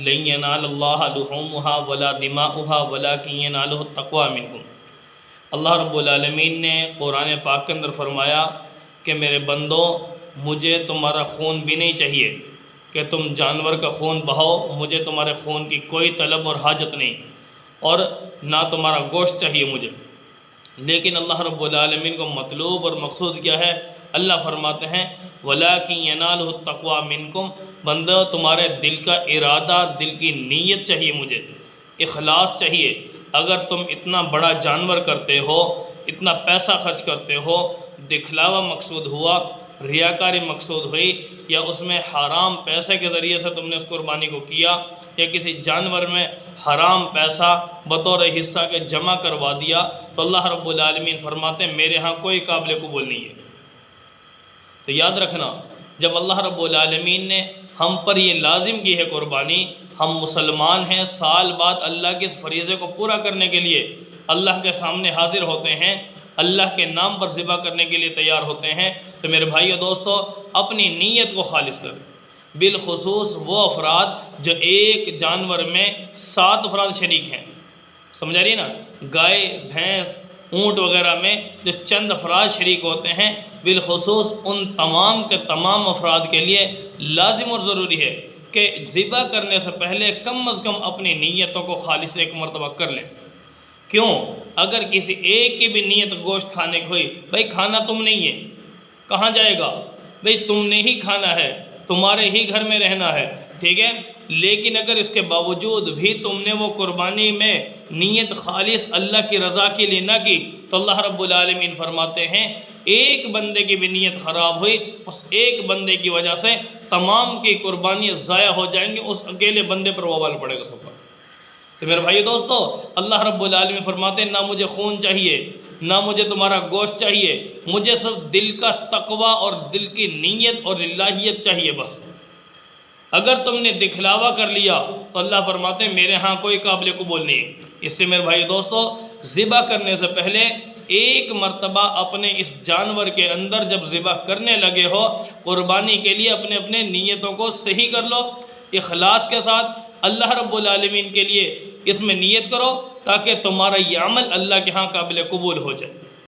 لن ینال اللہ لحومها ولا دماؤها ولکن ینالہ التقوی منکم۔ اللہ رب العالمین نے قرآن پاک کے اندر فرمایا کہ میرے بندو، مجھے تمہارا خون بھی نہیں چاہیے کہ تم جانور کا خون بہاؤ، مجھے تمہارے خون کی کوئی طلب اور حاجت نہیں، اور نہ تمہارا گوشت چاہیے مجھے۔ لیکن اللہ رب العالمین کو مطلوب اور مقصود کیا ہے؟ اللہ فرماتے ہیں وَلَٰكِن يَنَالُهُ التَّقْوَىٰ مِنكُمْ، بندو تمہارے دل کا ارادہ، دل کی نیت چاہیے مجھے، اخلاص چاہیے۔ اگر تم اتنا بڑا جانور کرتے ہو، اتنا پیسہ خرچ کرتے ہو، دکھلاوا مقصود ہوا، ریاکاری مقصود ہوئی، یا اس میں حرام پیسے کے ذریعے سے تم نے اس قربانی کو کیا، یا کسی جانور میں حرام پیسہ بطور حصہ کے جمع کروا دیا، تو اللہ رب العالمین فرماتے ہیں میرے ہاں کوئی قابل قبول نہیں ہے۔ تو یاد رکھنا، جب اللہ رب العالمین نے ہم پر یہ لازم کی ہے قربانی، ہم مسلمان ہیں، سال بعد اللہ کے اس فریضے کو پورا کرنے کے لیے اللہ کے سامنے حاضر ہوتے ہیں، اللہ کے نام پر ذبح کرنے کے لیے تیار ہوتے ہیں، تو میرے بھائیو دوستو اپنی نیت کو خالص کریں۔ بالخصوص وہ افراد جو ایک جانور میں 7 افراد شریک ہیں، سمجھا رہی نا؟ گائے، بھینس، اونٹ وغیرہ میں جو چند افراد شریک ہوتے ہیں، بالخصوص ان تمام کے تمام افراد کے لیے لازم اور ضروری ہے کہ ذبح کرنے سے پہلے کم از کم اپنی نیتوں کو خالص ایک مرتبہ کر لیں۔ کیوں؟ اگر کسی ایک کی بھی نیت گوشت کھانے کی ہوئی، بھائی کھانا تم نہیں ہے، کہاں جائے گا؟ بھائی تم نے ہی کھانا ہے، تمہارے ہی گھر میں رہنا ہے، ٹھیک ہے؟ لیکن اگر اس کے باوجود بھی تم نے وہ قربانی میں نیت خالص اللہ کی رضا کے لیے نہ کی، تو اللہ رب العالمین فرماتے ہیں ایک بندے کی بھی نیت خراب ہوئی، اس ایک بندے کی وجہ سے تمام کی قربانی ضائع ہو جائیں گی، اس اکیلے بندے پر وبال پڑے گا سب پر۔ تو میرے بھائی دوستو، اللہ رب العالمین فرماتے ہیں نہ مجھے خون چاہیے، نہ مجھے تمہارا گوشت چاہیے، مجھے صرف دل کا تقوی اور دل کی نیت اور للہیت چاہیے بس۔ اگر تم نے دکھلاوا کر لیا تو اللہ فرماتے ہیں میرے ہاں کوئی قابل قبول نہیں۔ اس سے میرے بھائی دوستو، ذبح کرنے سے پہلے ایک مرتبہ اپنے اس جانور کے اندر جب ذبح کرنے لگے ہو، قربانی کے لیے اپنے نیتوں کو صحیح کر لو، اخلاص کے ساتھ اللہ رب العالمین کے لیے اس میں نیت کرو، تاکہ تمہارا یہ عمل اللہ کے ہاں قابل قبول ہو جائے۔